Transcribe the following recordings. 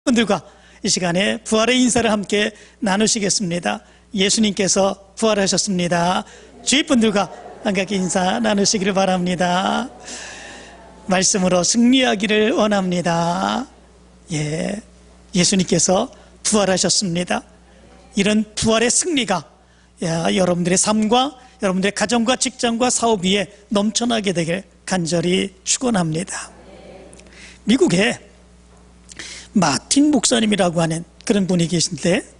분들과 이 시간에 부활의 인사를 함께 나누시겠습니다. 예수님께서 부활하셨습니다. 주위 분들과 반갑게 인사 나누시기를 바랍니다. 말씀으로 승리하기를 원합니다. 예수님께서 부활하셨습니다. 이런 부활의 승리가 여러분들의 삶과 여러분들의 가정과 직장과 사업 위에 넘쳐나게 되길 간절히 축원합니다. 미국에 마틴 목사님이라고 하는 그런 분이 계신데,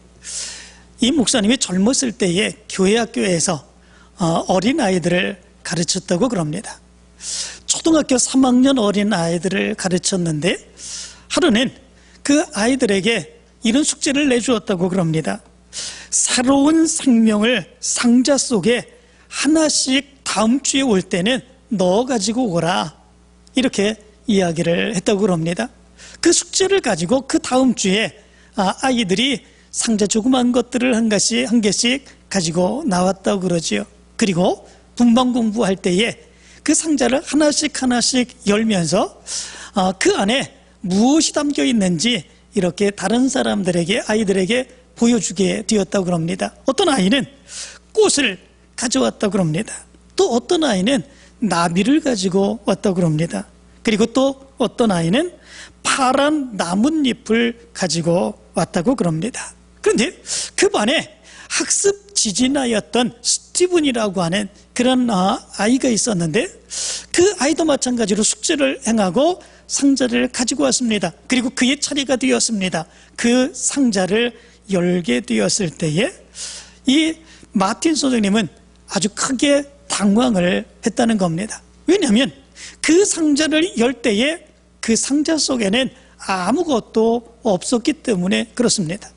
이 목사님이 젊었을 때에 교회 학교에서 어린아이들을 가르쳤다고 그럽니다. 초등학교 3학년 어린아이들을 가르쳤는데, 하루는 그 아이들에게 이런 숙제를 내주었다고 그럽니다. 새로운 생명을 상자 속에 하나씩 다음 주에 올 때는 넣어가지고 오라, 이렇게 이야기를 했다고 그럽니다. 그 숙제를 가지고 그 다음 주에 아이들이 상자 조그만 것들을 한 개씩 가지고 나왔다고 그러지요. 그리고 분방 공부할 때에 그 상자를 하나씩 열면서 그 안에 무엇이 담겨 있는지 이렇게 다른 사람들에게, 아이들에게 보여주게 되었다고 그럽니다. 어떤 아이는 꽃을 가져왔다고 그럽니다. 또 어떤 아이는 나비를 가지고 왔다고 그럽니다. 그리고 또 어떤 아이는 파란 나뭇잎을 가지고 왔다고 그럽니다. 그런데 그 반에 학습 지진아였던 스티븐이라고 하는 그런 아이가 있었는데, 그 아이도 마찬가지로 숙제를 행하고 상자를 가지고 왔습니다. 그리고 그의 차례가 되었습니다. 그 상자를 열게 되었을 때에 이 마틴 선생님은 아주 크게 당황을 했다는 겁니다. 왜냐하면 그 상자를 열 때에 그 상자 속에는 아무것도 없었기 때문에 그렇습니다.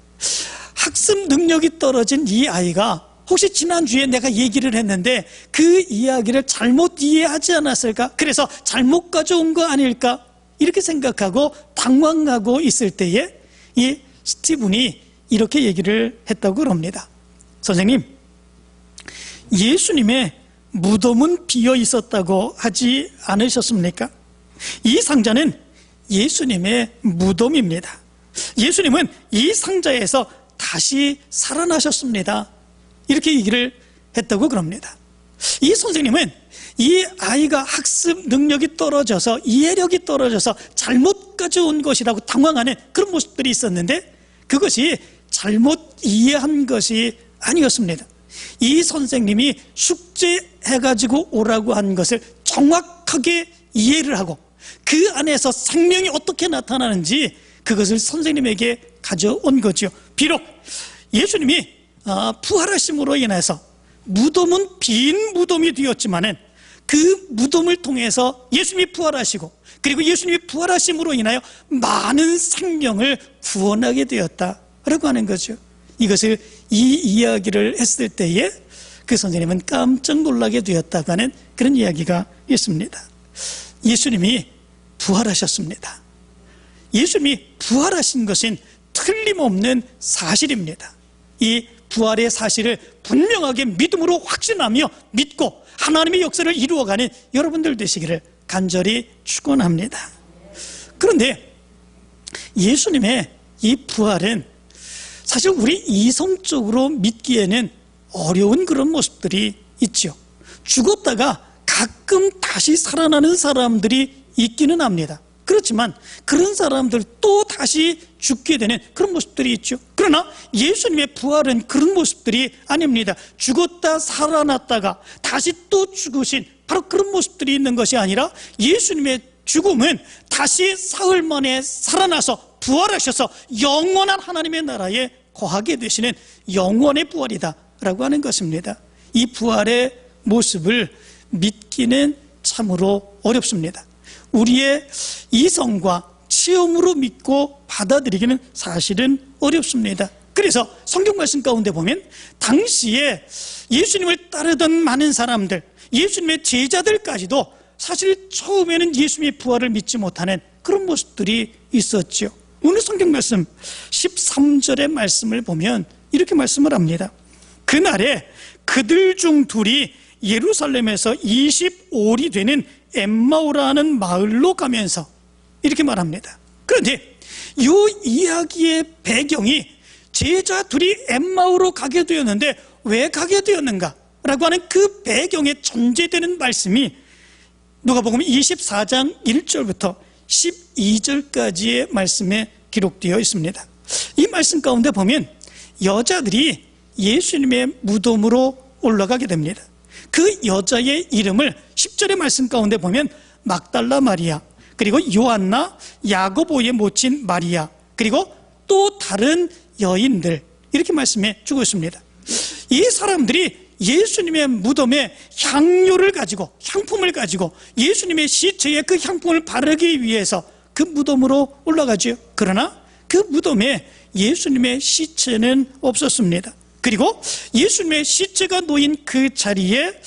학습 능력이 떨어진 이 아이가 혹시 지난주에 내가 얘기를 했는데 그 이야기를 잘못 이해하지 않았을까? 그래서 잘못 가져온 거 아닐까? 이렇게 생각하고 당황하고 있을 때에 이 스티븐이 이렇게 얘기를 했다고 합니다. 선생님, 예수님의 무덤은 비어 있었다고 하지 않으셨습니까? 이 상자는 예수님의 무덤입니다. 예수님은 이 상자에서 다시 살아나셨습니다. 이렇게 얘기를 했다고 그럽니다. 이 선생님은 이 아이가 학습 능력이 떨어져서, 이해력이 떨어져서 잘못 가져온 것이라고 당황하는 그런 모습들이 있었는데, 그것이 잘못 이해한 것이 아니었습니다. 이 선생님이 숙제해가지고 오라고 한 것을 정확하게 이해를 하고 그 안에서 생명이 어떻게 나타나는지 그것을 선생님에게 가져온 거죠. 비록 예수님이 부활하심으로 인해서 무덤은 빈 무덤이 되었지만은 그 무덤을 통해서 예수님이 부활하시고, 그리고 예수님이 부활하심으로 인하여 많은 생명을 구원하게 되었다라고 하는 거죠. 이것을 이 이야기를 했을 때에 그 선생님은 깜짝 놀라게 되었다고 하는 그런 이야기가 있습니다. 예수님이 부활하셨습니다. 예수님이 부활하신 것은 틀림없는 사실입니다. 이 부활의 사실을 분명하게 믿음으로 확신하며 믿고 하나님의 역사를 이루어가는 여러분들 되시기를 간절히 축원합니다. 그런데 예수님의 이 부활은 사실 우리 이성적으로 믿기에는 어려운 그런 모습들이 있죠. 죽었다가 가끔 다시 살아나는 사람들이 있기는 합니다. 그렇지만 그런 사람들 또 다시 죽게 되는 그런 모습들이 있죠. 그러나 예수님의 부활은 그런 모습들이 아닙니다. 죽었다 살아났다가 다시 또 죽으신 바로 그런 모습들이 있는 것이 아니라, 예수님의 죽음은 다시 사흘 만에 살아나서 부활하셔서 영원한 하나님의 나라에 거하게 되시는 영원의 부활이다 라고 하는 것입니다. 이 부활의 모습을 믿기는 참으로 어렵습니다. 우리의 이성과 체험으로 믿고 받아들이기는 사실은 어렵습니다. 그래서 성경 말씀 가운데 보면 당시에 예수님을 따르던 많은 사람들, 예수님의 제자들까지도 사실 처음에는 예수님의 부활을 믿지 못하는 그런 모습들이 있었죠. 오늘 성경 말씀 13절의 말씀을 보면 이렇게 말씀을 합니다. 그날에 그들 중 둘이 예루살렘에서 25里되는 엠마오라는 마을로 가면서 이렇게 말합니다. 그런데 이 이야기의 배경이 제자 둘이 엠마오로 가게 되었는데 왜 가게 되었는가 라고 하는 그 배경에 전제되는 말씀이 누가복음 24장 1절부터 12절까지의 말씀에 기록되어 있습니다. 이 말씀 가운데 보면 여자들이 예수님의 무덤으로 올라가게 됩니다. 그 여자의 이름을 10절의 말씀 가운데 보면 막달라 마리아, 그리고 요한나, 야고보의 모친 마리아, 그리고 또 다른 여인들, 이렇게 말씀해 주고 있습니다. 이 사람들이 예수님의 무덤에 향료를 가지고, 향품을 가지고 예수님의 시체에 그 향품을 바르기 위해서 그 무덤으로 올라가죠. 그러나 그 무덤에 예수님의 시체는 없었습니다. 그리고 예수님의 시체가 놓인 그 자리에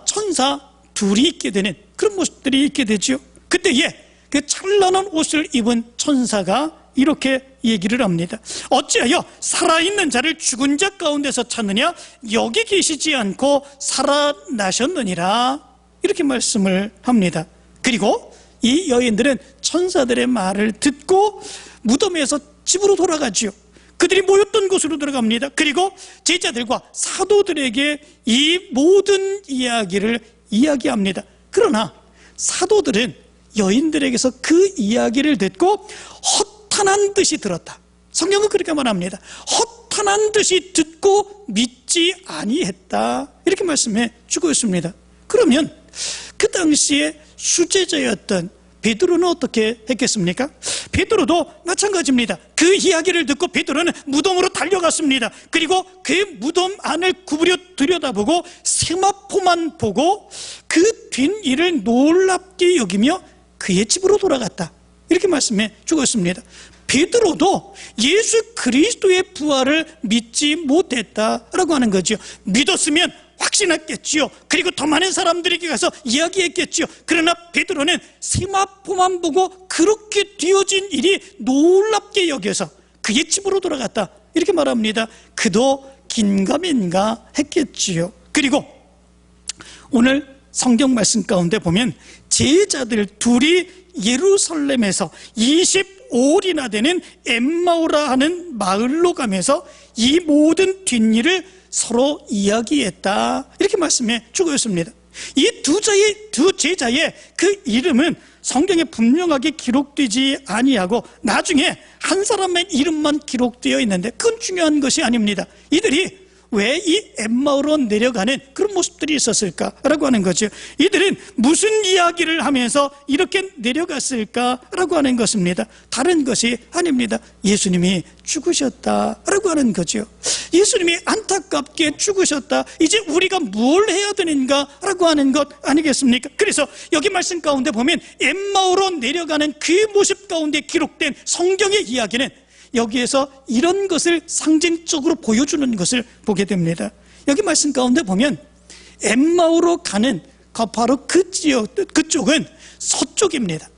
천사 둘이 있게 되는 그런 모습들이 있게 되죠. 그때에 그 찬란한 옷을 입은 천사가 이렇게 얘기를 합니다. 어찌하여 살아있는 자를 죽은 자 가운데서 찾느냐? 여기 계시지 않고 살아나셨느니라. 이렇게 말씀을 합니다. 그리고 이 여인들은 천사들의 말을 듣고 무덤에서 집으로 돌아가지요. 그들이 모였던 곳으로 들어갑니다. 그리고 제자들과 사도들에게 이 모든 이야기를 이야기합니다. 그러나 사도들은 여인들에게서 그 이야기를 듣고 허탄한 듯이 들었다. 성경은 그렇게 말합니다. 허탄한 듯이 듣고 믿지 아니했다. 이렇게 말씀해 주고 있습니다. 그러면 그 당시에 수제자였던 베드로는 어떻게 했겠습니까? 베드로도 마찬가지입니다. 그 이야기를 듣고 베드로는 무덤으로 달려갔습니다. 그리고 그 무덤 안을 구부려 들여다보고 세마포만 보고 그 뒷일을 놀랍게 여기며 그의 집으로 돌아갔다. 이렇게 말씀해 주고 있습니다. 베드로도 예수 그리스도의 부활을 믿지 못했다라고 하는 거죠. 믿었으면 확신했겠지요. 그리고 더 많은 사람들에게 가서 이야기했겠지요. 그러나 베드로는 세마포만 보고 그렇게 되어진 일이 놀랍게 여겨서 그의 집으로 돌아갔다. 이렇게 말합니다. 그도 긴가민가 했겠지요. 그리고 오늘 성경 말씀 가운데 보면 제자들 둘이 예루살렘에서 25일이나 되는 엠마오라 하는 마을로 가면서 이 모든 뒷일을 서로 이야기했다. 이렇게 말씀해 주고 있습니다. 이 두 제자의 그 이름은 성경에 분명하게 기록되지 아니하고 나중에 한 사람의 이름만 기록되어 있는데 그건 중요한 것이 아닙니다. 이들이 왜 이 엠마오로 내려가는 그런 모습들이 있었을까라고 하는 거죠. 이들은 무슨 이야기를 하면서 이렇게 내려갔을까라고 하는 것입니다. 다른 것이 아닙니다. 예수님이 죽으셨다라고 하는 거죠. 예수님이 안타깝게 죽으셨다. 이제 우리가 뭘 해야 되는가라고 하는 것 아니겠습니까? 그래서 여기 말씀 가운데 보면 엠마오로 내려가는 그 모습 가운데 기록된 성경의 이야기는 여기에서 이런 것을 상징적으로 보여주는 것을 보게 됩니다. 여기 말씀 가운데 보면 엠마오로 가는 바로 그 지역, 그쪽은 서쪽입니다.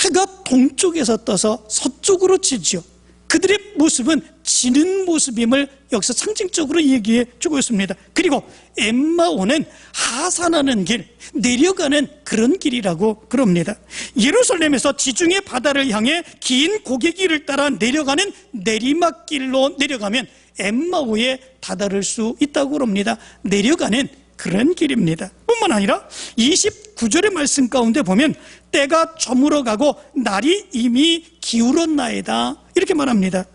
해가 동쪽에서 떠서 서쪽으로 지죠. 그들의 모습은 지는 모습임을 여기서 상징적으로 얘기해 주고 있습니다. 그리고 엠마오는 하산하는 길, 내려가는 그런 길이라고 그럽니다. 예루살렘에서 지중해 바다를 향해 긴 고개길을 따라 내려가는 내리막길로 내려가면 엠마오에 다다를 수 있다고 그럽니다. 내려가는 그런 길입니다. 뿐만 아니라 29절의 말씀 가운데 보면 때가 저물어 가고 날이 이미 기울었나이다. 이렇게 말합니다.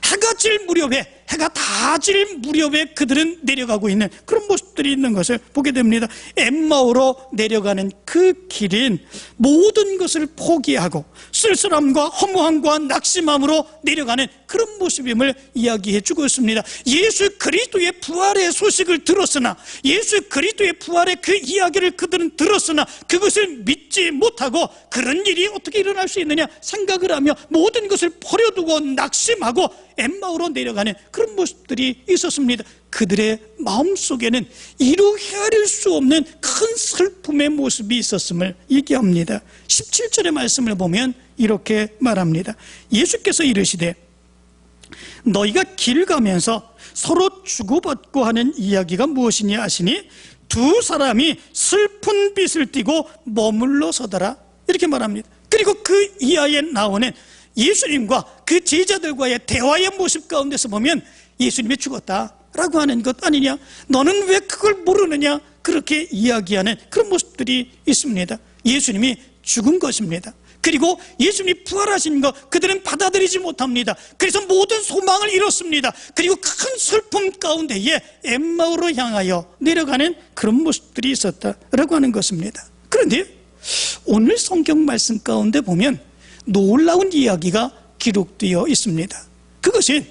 해가 질 무렵에, 해가 다 질 무렵에 그들은 내려가고 있는 그런 모습들이 있는 것을 보게 됩니다. 엠마오로 내려가는 그 길인 모든 것을 포기하고 쓸쓸함과 허무함과 낙심함으로 내려가는 그런 모습임을 이야기해 주고 있습니다. 예수 그리스도의 부활의 소식을 들었으나, 예수 그리스도의 부활의 그 이야기를 그들은 들었으나 그것을 믿지 못하고 그런 일이 어떻게 일어날 수 있느냐 생각을 하며 모든 것을 버려두고 낙심하고 엠마오로 내려가는 그런 모습들이 있었습니다. 그들의 마음속에는 이루 헤아릴 수 없는 큰 슬픔의 모습이 있었음을 얘기합니다. 17절의 말씀을 보면 이렇게 말합니다. 예수께서 이르시되 너희가 길 가면서 서로 주고받고 하는 이야기가 무엇이냐 하시니 두 사람이 슬픈 빛을 띠고 머물러 서더라. 이렇게 말합니다. 그리고 그 이하에 나오는 예수님과 그 제자들과의 대화의 모습 가운데서 보면 예수님이 죽었다라고 하는 것 아니냐, 너는 왜 그걸 모르느냐, 그렇게 이야기하는 그런 모습들이 있습니다. 예수님이 죽은 것입니다. 그리고 예수님이 부활하신 것 그들은 받아들이지 못합니다. 그래서 모든 소망을 잃었습니다. 그리고 큰 슬픔 가운데에 엠마오로 향하여 내려가는 그런 모습들이 있었다라고 하는 것입니다. 그런데 오늘 성경 말씀 가운데 보면 놀라운 이야기가 기록되어 있습니다. 그것은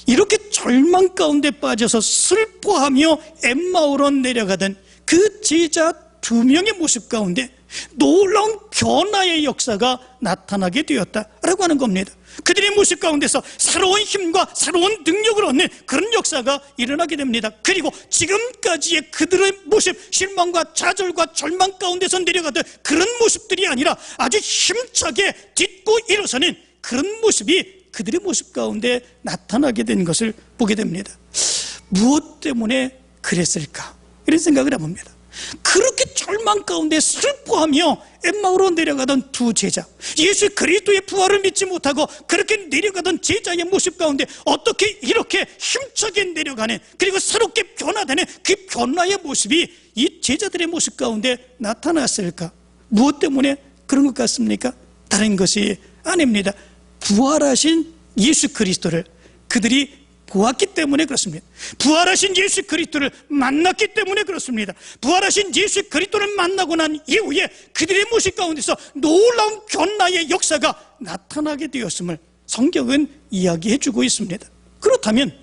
이렇게 절망 가운데 빠져서 슬퍼하며 엠마오로 내려가던 그 제자 2명의 모습 가운데 놀라운 변화의 역사가 나타나게 되었다라고 하는 겁니다. 그들의 모습 가운데서 새로운 힘과 새로운 능력을 얻는 그런 역사가 일어나게 됩니다. 그리고 지금까지의 그들의 모습, 실망과 좌절과 절망 가운데서 내려가던 그런 모습들이 아니라 아주 힘차게 딛고 일어서는 그런 모습이 그들의 모습 가운데 나타나게 된 것을 보게 됩니다. 무엇 때문에 그랬을까? 이런 생각을 해봅니다. 그렇게 절망 가운데 슬퍼하며 엠마오로 내려가던 2 제자, 예수 그리스도의 부활을 믿지 못하고 그렇게 내려가던 제자의 모습 가운데 어떻게 이렇게 힘차게 내려가는, 그리고 새롭게 변화되는 그 변화의 모습이 이 제자들의 모습 가운데 나타났을까? 무엇 때문에 그런 것 같습니까? 다른 것이 아닙니다. 부활하신 예수 그리스도를 그들이 보았기 때문에 그렇습니다. 부활하신 예수 그리스도를 만났기 때문에 그렇습니다. 부활하신 예수 그리스도를 만나고 난 이후에 그들의 모습 가운데서 놀라운 변화의 역사가 나타나게 되었음을 성경은 이야기해주고 있습니다. 그렇다면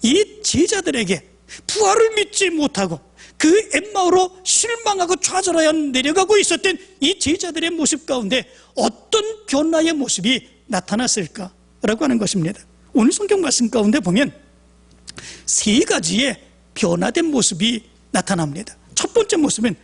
이 제자들에게 부활을 믿지 못하고 그 엠마오로 실망하고 좌절하여 내려가고 있었던 이 제자들의 모습 가운데 어떤 변화의 모습이 나타났을까라고 하는 것입니다. 오늘 성경 말씀 가운데 보면 3가지의 변화된 모습이 나타납니다. 첫 번째 모습은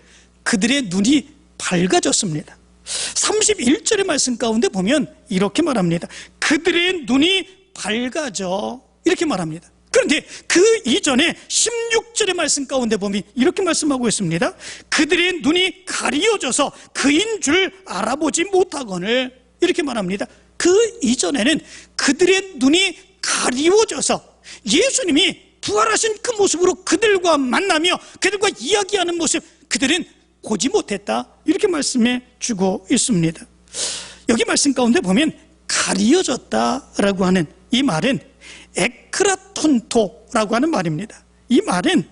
그들의 눈이 밝아졌습니다. 31절의 말씀 가운데 보면 이렇게 말합니다. 그들의 눈이 밝아져, 이렇게 말합니다. 그런데 그 이전에 16절의 말씀 가운데 보면 이렇게 말씀하고 있습니다. 그들의 눈이 가리워져서 그인 줄 알아보지 못하거늘, 이렇게 말합니다. 그 이전에는 그들의 눈이 가리워져서 예수님이 부활하신 그 모습으로 그들과 만나며 그들과 이야기하는 모습 그들은 보지 못했다, 이렇게 말씀해 주고 있습니다. 여기 말씀 가운데 보면 가리워졌다라고 하는 이 말은 에크라톤토라고 하는 말입니다. 이 말은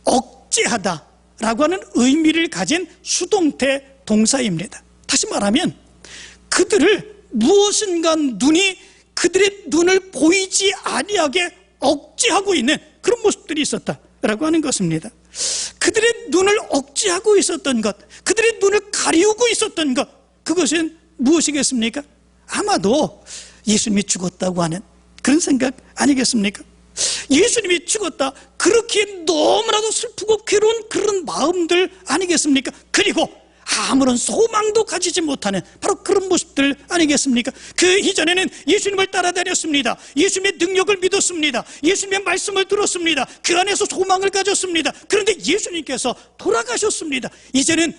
억제하다라고 하는 의미를 가진 수동태 동사입니다. 다시 말하면 그들을 무엇인가 눈이 그들의 눈을 보이지 아니하게 억제하고 있는 그런 모습들이 있었다라고 하는 것입니다. 그들의 눈을 억제하고 있었던 것, 그들의 눈을 가리우고 있었던 것, 그것은 무엇이겠습니까? 아마도 예수님이 죽었다고 하는 그런 생각 아니겠습니까? 예수님이 죽었다, 그렇게 너무나도 슬프고 괴로운 그런 마음들 아니겠습니까? 그리고 아무런 소망도 가지지 못하는 바로 그런 모습들 아니겠습니까? 그 이전에는 예수님을 따라다녔습니다. 예수님의 능력을 믿었습니다. 예수님의 말씀을 들었습니다. 그 안에서 소망을 가졌습니다. 그런데 예수님께서 돌아가셨습니다. 이제는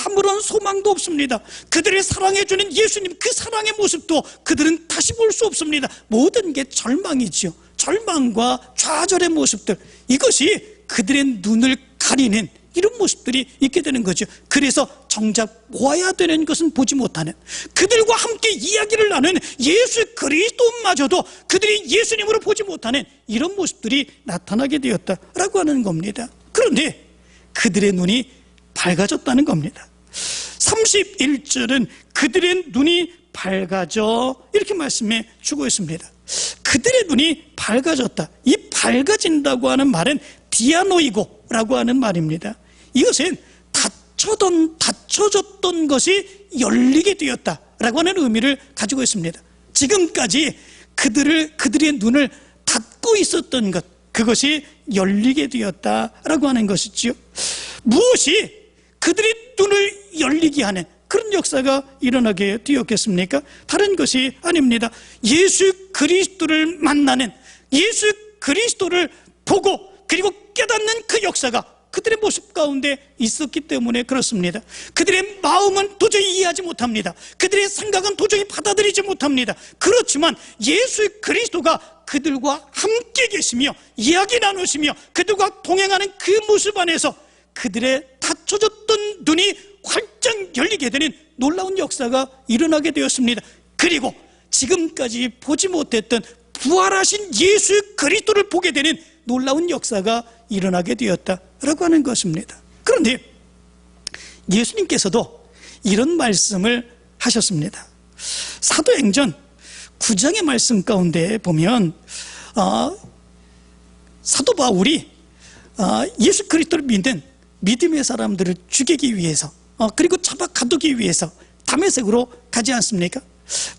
아무런 소망도 없습니다. 그들을 사랑해주는 예수님, 그 사랑의 모습도 그들은 다시 볼 수 없습니다. 모든 게 절망이지요. 절망과 좌절의 모습들, 이것이 그들의 눈을 가리는 이런 모습들이 있게 되는 거죠. 그래서 정작 보아야 되는 것은 보지 못하는, 그들과 함께 이야기를 나누는 예수 그리스도마저도 그들이 예수님으로 보지 못하는 이런 모습들이 나타나게 되었다라고 하는 겁니다. 그런데 그들의 눈이 밝아졌다는 겁니다. 31절은 그들의 눈이 밝아져, 이렇게 말씀해 주고 있습니다. 그들의 눈이 밝아졌다. 이 밝아진다고 하는 말은 디아노이고라고 하는 말입니다. 이것은 닫혀졌던 것이 열리게 되었다라고 하는 의미를 가지고 있습니다. 지금까지 그들의 눈을 닫고 있었던 것, 그것이 열리게 되었다라고 하는 것이지요. 무엇이 그들의 눈을 열리게 하는 그런 역사가 일어나게 되었겠습니까? 다른 것이 아닙니다. 예수 그리스도를 만나는, 예수 그리스도를 보고 그리고 깨닫는 그 역사가 그들의 모습 가운데 있었기 때문에 그렇습니다. 그들의 마음은 도저히 이해하지 못합니다. 그들의 생각은 도저히 받아들이지 못합니다. 그렇지만 예수 그리스도가 그들과 함께 계시며 이야기 나누시며 그들과 동행하는 그 모습 안에서 그들의 닫혀졌던 눈이 활짝 열리게 되는 놀라운 역사가 일어나게 되었습니다. 그리고 지금까지 보지 못했던 부활하신 예수 그리스도를 보게 되는 놀라운 역사가 일어나게 되었다라고 하는 것입니다. 그런데 예수님께서도 이런 말씀을 하셨습니다. 사도행전 9장의 말씀 가운데 보면 사도 바울이 예수 그리스도를 믿는 믿음의 사람들을 죽이기 위해서 그리고 잡아 가두기 위해서 다메섹으로 가지 않습니까?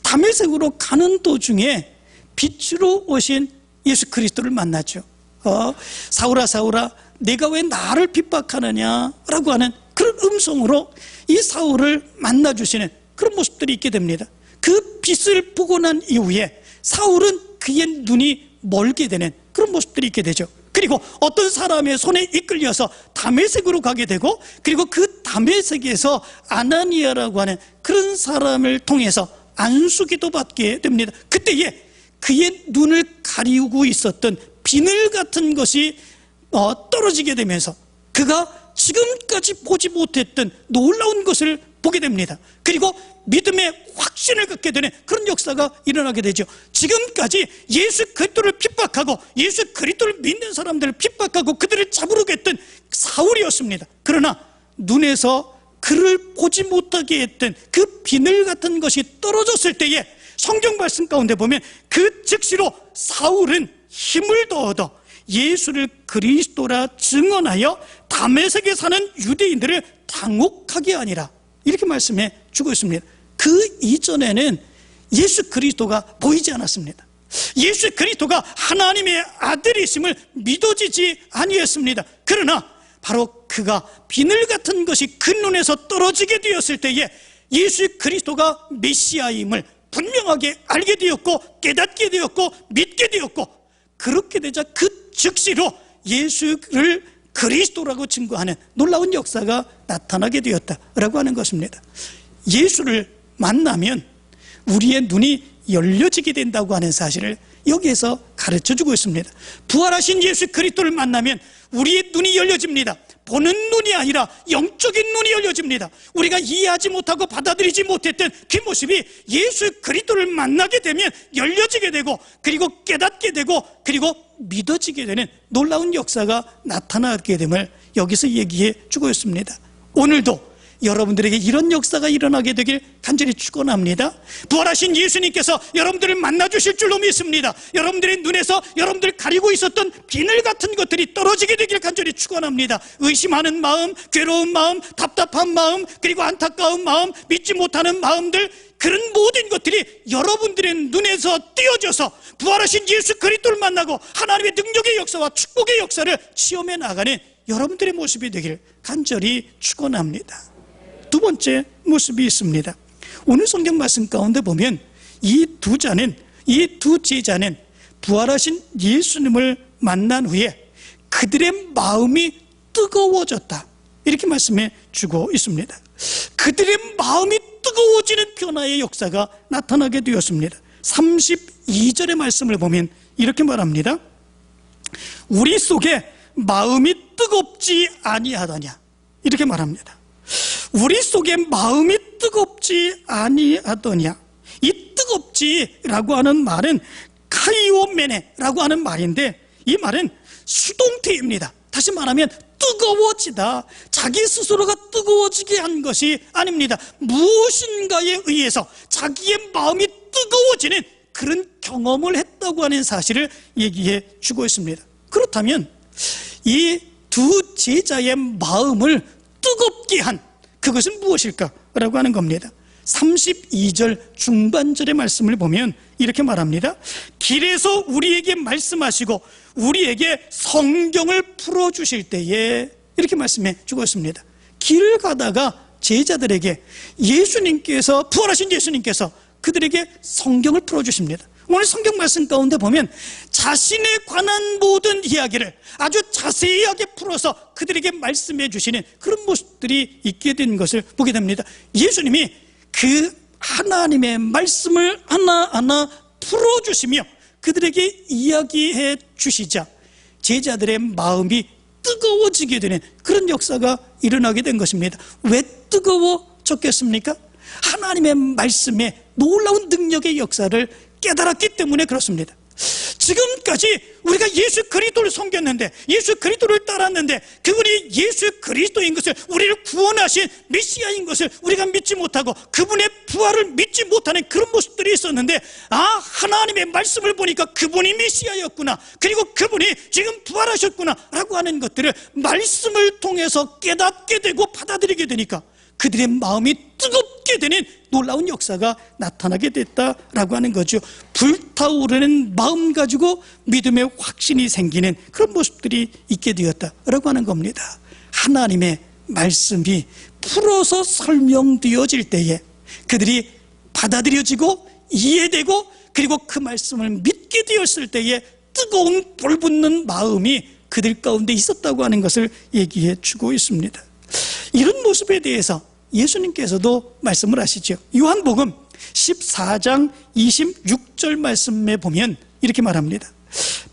다메섹으로 가는 도중에 빛으로 오신 예수 그리스도를 만나죠. 사울아 사울아 내가 왜 나를 핍박하느냐라고 하는 그런 음성으로 이 사울을 만나주시는 그런 모습들이 있게 됩니다. 그 빛을 보고 난 이후에 사울은 그의 눈이 멀게 되는 그런 모습들이 있게 되죠. 그리고 어떤 사람의 손에 이끌려서 다메섹으로 가게 되고, 그리고 그 다메섹에서 아나니아라고 하는 그런 사람을 통해서 안수기도 받게 됩니다. 그때에 그의 눈을 가리우고 있었던 비늘 같은 것이 떨어지게 되면서 그가 지금까지 보지 못했던 놀라운 것을 보게 됩니다. 그리고 믿음의 확신을 갖게 되는 그런 역사가 일어나게 되죠. 지금까지 예수 그리스도를 핍박하고 예수 그리스도를 믿는 사람들을 핍박하고 그들을 잡으려고 했던 사울이었습니다. 그러나 눈에서 그를 보지 못하게 했던 그 비늘 같은 것이 떨어졌을 때에 성경 말씀 가운데 보면 그 즉시로 사울은 힘을 더 얻어 예수를 그리스도라 증언하여 다메섹에 사는 유대인들을 당혹하게 하니라, 이렇게 말씀해 주고 있습니다. 그 이전에는 예수 그리스도가 보이지 않았습니다. 예수 그리스도가 하나님의 아들이심을 믿어지지 아니했습니다. 그러나 바로 그가 비늘 같은 것이 그 눈에서 떨어지게 되었을 때에 예수 그리스도가 메시아임을 분명하게 알게 되었고 깨닫게 되었고 믿게 되었고, 그렇게 되자 그 즉시로 예수를 그리스도라고 증거하는 놀라운 역사가 나타나게 되었다라고 하는 것입니다. 예수를 만나면 우리의 눈이 열려지게 된다고 하는 사실을 여기에서 가르쳐주고 있습니다. 부활하신 예수 그리스도를 만나면 우리의 눈이 열려집니다. 보는 눈이 아니라 영적인 눈이 열려집니다. 우리가 이해하지 못하고 받아들이지 못했던 그 모습이 예수 그리스도를 만나게 되면 열려지게 되고, 그리고 깨닫게 되고, 그리고 믿어지게 되는 놀라운 역사가 나타나게 됨을 여기서 얘기해 주고 있습니다. 오늘도 여러분들에게 이런 역사가 일어나게 되길 간절히 축원합니다. 부활하신 예수님께서 여러분들을 만나주실 줄로 믿습니다. 여러분들의 눈에서 여러분들 가리고 있었던 비늘 같은 것들이 떨어지게 되길 간절히 축원합니다. 의심하는 마음, 괴로운 마음, 답답한 마음, 그리고 안타까운 마음, 믿지 못하는 마음들, 그런 모든 것들이 여러분들의 눈에서 띄어져서 부활하신 예수 그리스도를 만나고 하나님의 능력의 역사와 축복의 역사를 체험해 나가는 여러분들의 모습이 되길 간절히 축원합니다. 두 번째 모습이 있습니다. 오늘 성경 말씀 가운데 보면 이 두 제자는 부활하신 예수님을 만난 후에 그들의 마음이 뜨거워졌다, 이렇게 말씀해 주고 있습니다. 그들의 마음이 뜨거워지는 변화의 역사가 나타나게 되었습니다. 32절의 말씀을 보면 이렇게 말합니다. 우리 속에 마음이 뜨겁지 아니하더냐, 이렇게 말합니다. 우리 속에 마음이 뜨겁지 아니하더냐. 이 뜨겁지라고 하는 말은 카이오메네라고 하는 말인데, 이 말은 수동태입니다. 다시 말하면 뜨거워지다, 자기 스스로가 뜨거워지게 한 것이 아닙니다. 무엇인가에 의해서 자기의 마음이 뜨거워지는 그런 경험을 했다고 하는 사실을 얘기해 주고 있습니다. 그렇다면 이 두 제자의 마음을 뜨겁게 한 그것은 무엇일까라고 하는 겁니다. 32절 중반절의 말씀을 보면 이렇게 말합니다. 길에서 우리에게 말씀하시고 우리에게 성경을 풀어주실 때에, 이렇게 말씀해 주고 있습니다. 길을 가다가 제자들에게 예수님께서, 부활하신 예수님께서 그들에게 성경을 풀어주십니다. 오늘 성경 말씀 가운데 보면 자신에 관한 모든 이야기를 아주 자세하게 풀어서 그들에게 말씀해 주시는 그런 모습들이 있게 된 것을 보게 됩니다. 예수님이 그 하나님의 말씀을 하나하나 풀어주시며 그들에게 이야기해 주시자 제자들의 마음이 뜨거워지게 되는 그런 역사가 일어나게 된 것입니다. 왜 뜨거워졌겠습니까? 하나님의 말씀에 놀라운 능력의 역사를 깨달았기 때문에 그렇습니다. 지금까지 우리가 예수 그리스도를 섬겼는데, 예수 그리스도를 따랐는데, 그분이 예수 그리스도인 것을, 우리를 구원하신 메시아인 것을 우리가 믿지 못하고 그분의 부활을 믿지 못하는 그런 모습들이 있었는데, 하나님의 말씀을 보니까 그분이 메시아였구나, 그리고 그분이 지금 부활하셨구나 라고 하는 것들을 말씀을 통해서 깨닫게 되고 받아들이게 되니까 그들의 마음이 뜨겁게 되는 놀라운 역사가 나타나게 됐다라고 하는 거죠. 불타오르는 마음 가지고 믿음의 확신이 생기는 그런 모습들이 있게 되었다라고 하는 겁니다. 하나님의 말씀이 풀어서 설명되어질 때에 그들이 받아들여지고 이해되고 그리고 그 말씀을 믿게 되었을 때에 뜨거운 불붙는 마음이 그들 가운데 있었다고 하는 것을 얘기해 주고 있습니다. 이런 모습에 대해서 예수님께서도 말씀을 하시죠. 요한복음 14장 26절 말씀에 보면 이렇게 말합니다.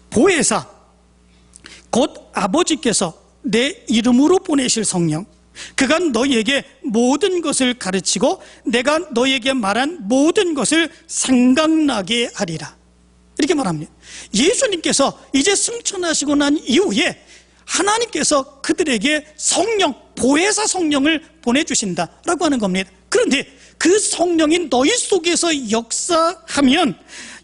보혜사 곧 아버지께서 내 이름으로 보내실 성령, 그가 너희에게 모든 것을 가르치고 내가 너희에게 말한 모든 것을 생각나게 하리라, 이렇게 말합니다. 예수님께서 이제 승천하시고 난 이후에 하나님께서 그들에게 성령, 보혜사 성령을 보내주신다라고 하는 겁니다. 그런데 그 성령이 너희 속에서 역사하면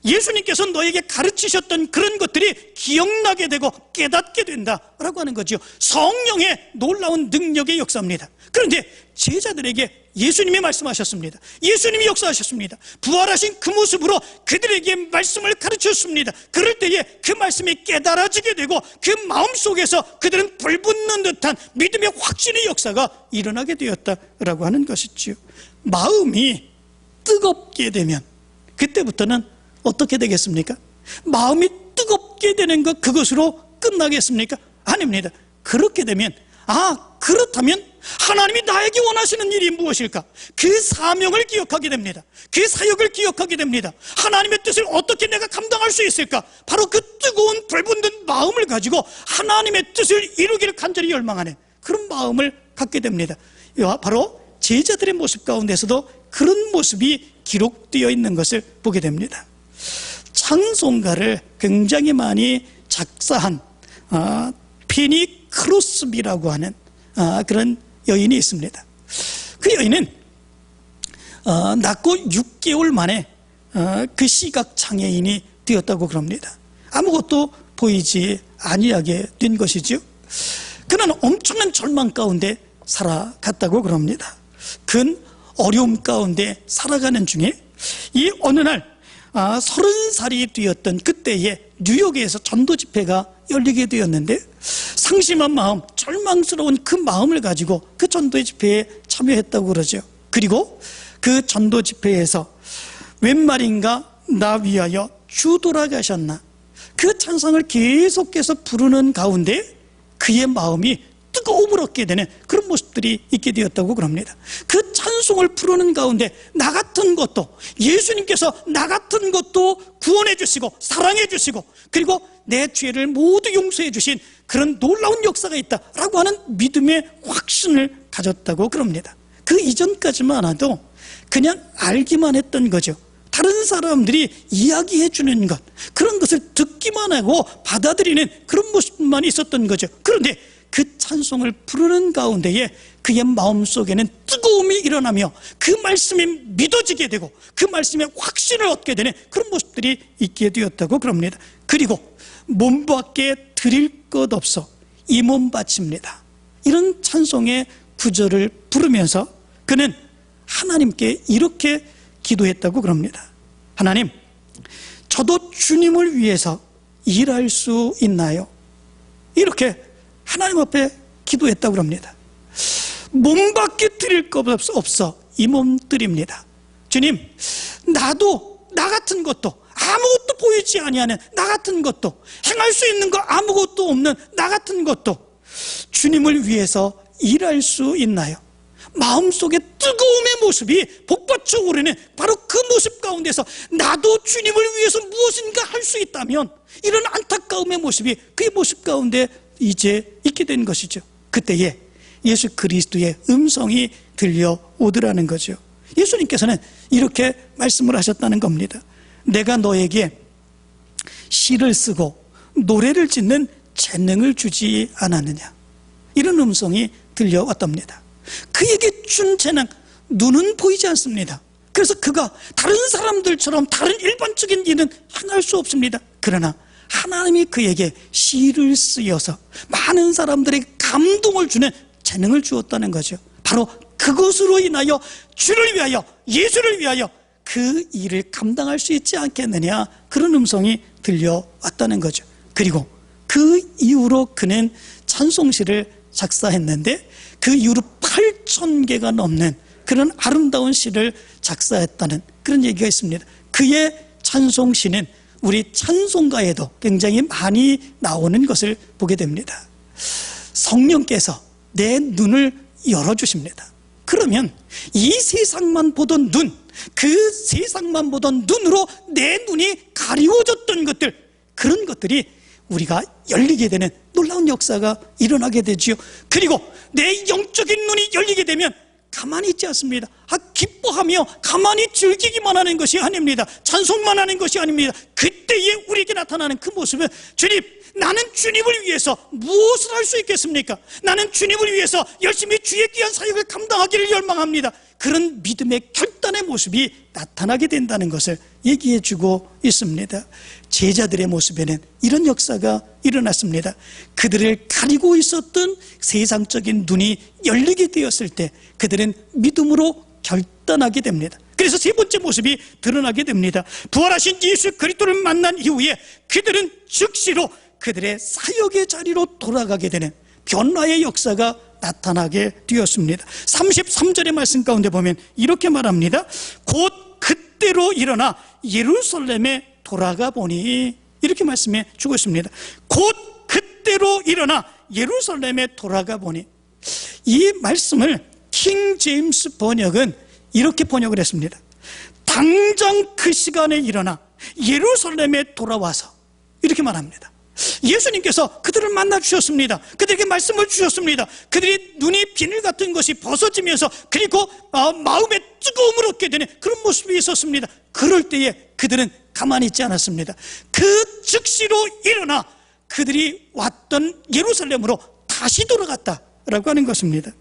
예수님께서 너에게 가르치셨던 그런 것들이 기억나게 되고 깨닫게 된다라고 하는 거죠. 성령의 놀라운 능력의 역사입니다. 그런데 제자들에게 예수님이 말씀하셨습니다. 예수님이 역사하셨습니다. 부활하신 그 모습으로 그들에게 말씀을 가르쳤습니다. 그럴 때에 그 말씀이 깨달아지게 되고 그 마음속에서 그들은 불붙는 듯한 믿음의 확신의 역사가 일어나게 되었다라고 하는 것이지요. 마음이 뜨겁게 되면 그때부터는 어떻게 되겠습니까? 마음이 뜨겁게 되는 것, 그것으로 끝나겠습니까? 아닙니다. 그렇게 되면 그렇다면 하나님이 나에게 원하시는 일이 무엇일까? 그 사명을 기억하게 됩니다. 그 사역을 기억하게 됩니다. 하나님의 뜻을 어떻게 내가 감당할 수 있을까? 바로 그 뜨거운 불붙는 마음을 가지고 하나님의 뜻을 이루기를 간절히 열망하는 그런 마음을 갖게 됩니다. 바로 제자들의 모습 가운데서도 그런 모습이 기록되어 있는 것을 보게 됩니다. 찬송가를 굉장히 많이 작사한 페니 크로스비라고 하는 그런 여인이 있습니다. 그 여인은 낳고 6개월 만에 그 시각 장애인이 되었다고 그럽니다. 아무것도 보이지 아니하게 된 것이죠. 그는 엄청난 절망 가운데 살아갔다고 그럽니다. 큰 어려움 가운데 살아가는 중에 이 어느 날 30살이 되었던 그때에 뉴욕에서 전도 집회가 열리게 되었는데 상심한 마음, 절망스러운 그 마음을 가지고 그 전도 집회에 참여했다고 그러죠. 그리고 그 전도 집회에서 웬 말인가 나 위하여 주 돌아가셨나, 그 찬송을 계속해서 부르는 가운데 그의 마음이 뜨거움을 얻게 되는 그런 모습들이 있게 되었다고 그럽니다. 그 찬송을 부르는 가운데 나 같은 것도, 예수님께서 나 같은 것도 구원해 주시고 사랑해 주시고 그리고 내 죄를 모두 용서해 주신 그런 놀라운 역사가 있다라고 하는 믿음의 확신을 가졌다고 그럽니다. 그 이전까지만 해도 그냥 알기만 했던 거죠. 다른 사람들이 이야기해 주는 것, 그런 것을 듣기만 하고 받아들이는 그런 모습만 있었던 거죠. 그런데 그 찬송을 부르는 가운데에 그의 마음속에는 뜨거움이 일어나며 그 말씀이 믿어지게 되고 그 말씀에 확신을 얻게 되는 그런 모습들이 있게 되었다고 그럽니다. 그리고 몸밖에 드릴 것 없어 이 몸 바칩니다, 이런 찬송의 구절을 부르면서 그는 하나님께 이렇게 기도했다고 그럽니다. 하나님, 저도 주님을 위해서 일할 수 있나요? 이렇게 하나님 앞에 기도했다고 합니다. 몸밖에 드릴 것 없어 이 몸 드립니다. 주님, 나도 나 같은 것도 아무것도 보이지 아니하는 나 같은 것도, 행할 수 있는 거 아무것도 없는 나 같은 것도 주님을 위해서 일할 수 있나요? 마음속에 뜨거움의 모습이 복받쳐 오르는 바로 그 모습 가운데서 나도 주님을 위해서 무엇인가 할 수 있다면, 이런 안타까움의 모습이 그의 모습 가운데 이제 있게 된 것이죠. 그때에 예수 그리스도의 음성이 들려오더라는 거죠. 예수님께서는 이렇게 말씀을 하셨다는 겁니다. 내가 너에게 시를 쓰고 노래를 짓는 재능을 주지 않았느냐, 이런 음성이 들려왔답니다. 그에게 준 재능, 눈은 보이지 않습니다. 그래서 그가 다른 사람들처럼 다른 일반적인 일은 행할 수 없습니다. 그러나 하나님이 그에게 시를 쓰여서 많은 사람들에게 감동을 주는 재능을 주었다는 거죠. 바로 그것으로 인하여 주를 위하여, 예수를 위하여 그 일을 감당할 수 있지 않겠느냐, 그런 음성이 들려왔다는 거죠. 그리고 그 이후로 그는 찬송시를 작사했는데, 그 이후로 8,000개가 넘는 그런 아름다운 시를 작사했다는 그런 얘기가 있습니다. 그의 찬송시는 우리 찬송가에도 굉장히 많이 나오는 것을 보게 됩니다. 성령께서 내 눈을 열어주십니다. 그러면 이 세상만 보던 눈, 그 세상만 보던 눈으로 내 눈이 가리워졌던 것들, 그런 것들이 우리가 열리게 되는 놀라운 역사가 일어나게 되지요. 그리고 내 영적인 눈이 열리게 되면 가만히 있지 않습니다. 기뻐하며 가만히 즐기기만 하는 것이 아닙니다. 찬송만 하는 것이 아닙니다. 그때에 우리에게 나타나는 그 모습은, 주님, 나는 주님을 위해서 무엇을 할 수 있겠습니까? 나는 주님을 위해서 열심히 주의 귀한 사역을 감당하기를 열망합니다. 그런 믿음의 결단의 모습이 나타나게 된다는 것을 얘기해 주고 있습니다. 제자들의 모습에는 이런 역사가 일어났습니다. 그들을 가리고 있었던 세상적인 눈이 열리게 되었을 때 그들은 믿음으로 결단하게 됩니다. 그래서 세 번째 모습이 드러나게 됩니다. 부활하신 예수 그리스도를 만난 이후에 그들은 즉시로 그들의 사역의 자리로 돌아가게 되는 변화의 역사가 나타나게 되었습니다. 33절의 말씀 가운데 보면 이렇게 말합니다. 곧 그때로 일어나 예루살렘에 돌아가 보니, 이렇게 말씀해 주고 있습니다. 곧 그때로 일어나 예루살렘에 돌아가 보니, 이 말씀을 킹 제임스 번역은 이렇게 번역을 했습니다. 당장 그 시간에 일어나 예루살렘에 돌아와서, 이렇게 말합니다. 예수님께서 그들을 만나 주셨습니다. 그들에게 말씀을 주셨습니다. 그들이 눈이 비늘 같은 것이 벗어지면서, 그리고 마음에 뜨거움을 얻게 되는 그런 모습이 있었습니다. 그럴 때에 그들은 가만히 있지 않았습니다. 그 즉시로 일어나 그들이 왔던 예루살렘으로 다시 돌아갔다라고 하는 것입니다.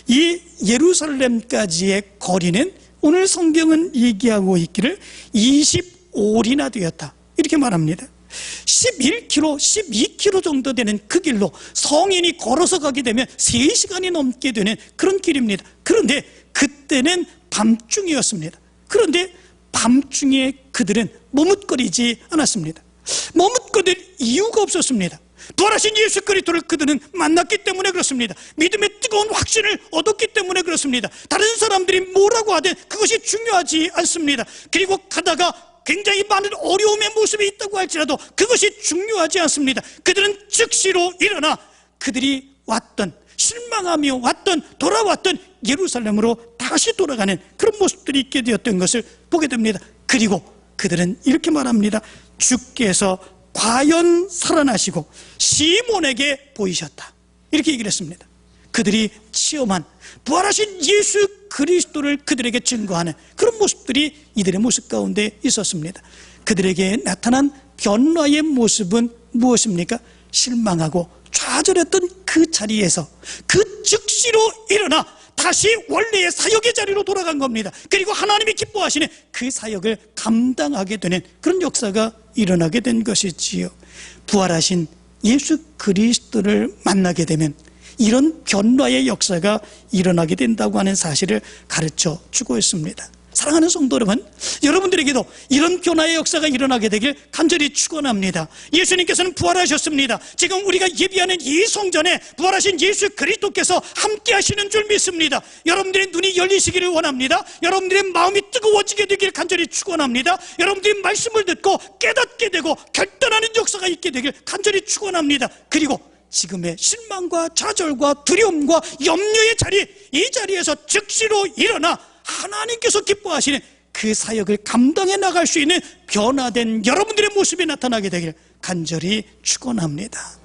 이 예루살렘까지의 거리는 오늘 성경은 얘기하고 있기를 25리나 되었다, 이렇게 말합니다. 11km, 12km 정도 되는 그 길로 성인이 걸어서 가게 되면 3시간이 넘게 되는 그런 길입니다. 그런데 그때는 밤중이었습니다. 그런데 밤중에 그들은 머뭇거리지 않았습니다. 머뭇거릴 이유가 없었습니다. 부활하신 예수 그리스도를 그들은 만났기 때문에 그렇습니다. 믿음의 뜨거운 확신을 얻었기 때문에 그렇습니다. 다른 사람들이 뭐라고 하든 그것이 중요하지 않습니다. 그리고 가다가 굉장히 많은 어려움의 모습이 있다고 할지라도 그것이 중요하지 않습니다. 그들은 즉시로 일어나 그들이 왔던, 실망하며 왔던, 돌아왔던 예루살렘으로 다시 돌아가는 그런 모습들이 있게 되었던 것을 보게 됩니다. 그리고 그들은 이렇게 말합니다. 주께서 과연 살아나시고 시몬에게 보이셨다, 이렇게 얘기를 했습니다. 그들이 체험한 부활하신 예수 그리스도를 그들에게 증거하는 그런 모습들이 이들의 모습 가운데 있었습니다. 그들에게 나타난 변화의 모습은 무엇입니까? 실망하고 좌절했던 그 자리에서 그 즉시로 일어나 다시 원래의 사역의 자리로 돌아간 겁니다. 그리고 하나님이 기뻐하시는 그 사역을 감당하게 되는 그런 역사가 일어나게 된 것이지요. 부활하신 예수 그리스도를 만나게 되면 이런 변화의 역사가 일어나게 된다고 하는 사실을 가르쳐 주고 있습니다. 사랑하는 성도 여러분, 여러분들에게도 이런 변화의 역사가 일어나게 되길 간절히 축원합니다. 예수님께서는 부활하셨습니다. 지금 우리가 예비하는 이 성전에 부활하신 예수 그리스도께서 함께 하시는 줄 믿습니다. 여러분들의 눈이 열리시기를 원합니다. 여러분들의 마음이 뜨거워지게 되길 간절히 축원합니다. 여러분들이 말씀을 듣고 깨닫게 되고 결단하는 역사가 있게 되길 간절히 축원합니다. 그리고 지금의 실망과 좌절과 두려움과 염려의 자리, 이 자리에서 즉시로 일어나 하나님께서 기뻐하시는 그 사역을 감당해 나갈 수 있는 변화된 여러분들의 모습이 나타나게 되길 간절히 축원합니다.